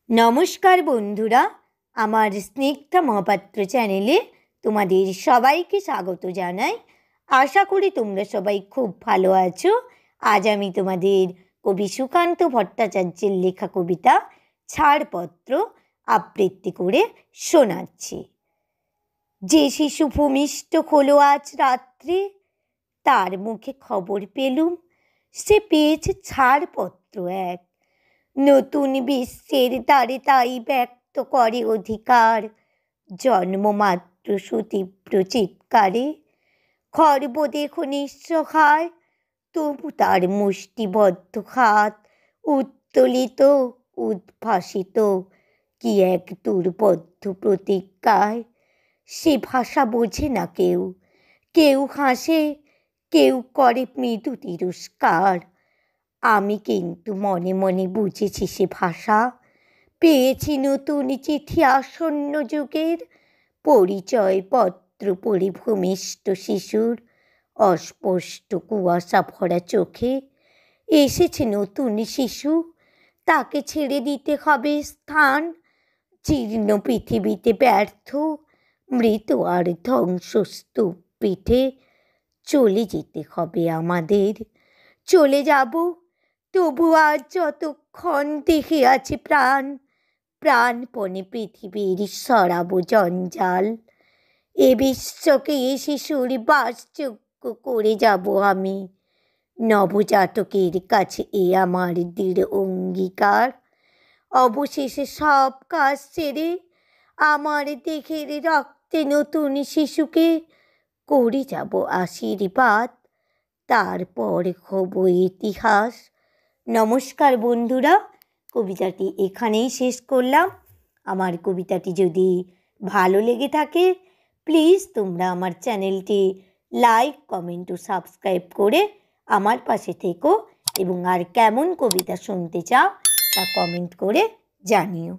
নমস্কার বন্ধুরা, আমার স্নিগ্ধা মহাপাত্র চ্যানেলে তোমাদের সবাইকে স্বাগত জানাই। আশা করি তোমরা সবাই খুব ভালো আছো। আজ আমি তোমাদের কবি সুকান্ত ভট্টাচার্যের লেখা কবিতা ছাড়পত্র আবৃত্তি করে শোনাচ্ছি। যে শিশু ভূমিষ্ঠ হলো আজ রাত্রে, তার মুখে খবর পেলুম সে পেয়েছে ছাড়পত্র এক। নতুন বিশ্বের দ্বারে তাই ব্যক্ত করে অধিকার, জন্মমাত্র সুতীব্র চিৎকারে। খর্ব দেখো নিঃসহায়, তবু তার মুষ্টিবদ্ধ হাত উত্তোলিত উদ্ভাসিত কি এক দুর্বদ্ধ প্রতিজ্ঞায়। সে ভাষা বোঝে না কেউ, কেউ হাসে, কেউ করে মৃদু তিরস্কার। আমি কিন্তু মনে মনে বুঝেছি সে ভাষা, পেয়েছি নতুন চিঠি আসন্ন যুগের, পরিচয়পত্র পড়ে ভূমিষ্ঠ শিশুর অস্পষ্ট কুয়াশা ভরা চোখে। এসেছে নতুন শিশু, তাকে ছেড়ে দিতে হবে স্থান, জীর্ণ পৃথিবীতে ব্যর্থ মৃত আর ধ্বংসস্তূপ পিঠে। চলে যেতে হবে আমাদের, চলে যাব, তবু আজ যতক্ষণ দেহে আছে প্রাণ, প্রাণপণে পৃথিবীর সরাবো জঞ্জাল। এ বিশ্বকে এ শিশুর বাসযোগ্য করে যাব আমি, নবজাতকের কাছে এ আমার দৃঢ় অঙ্গীকার। অবশেষে সব কাজ ছেড়ে আমার দেহের রক্তে নতুন শিশুকে করে যাব আশীর্বাদ, তারপর হব ইতিহাস। নমস্কার বন্ধুরা, কবিতাটি এখানেই শেষ করলাম। আমার কবিতাটি যদি ভালো লেগে থাকে প্লিজ তোমরা আমার চ্যানেলটি লাইক, কমেন্ট ও সাবস্ক্রাইব করে আমার পাশে থেকো এবং আর কেমন কবিতা শুনতে চাও তা কমেন্ট করে জানিও।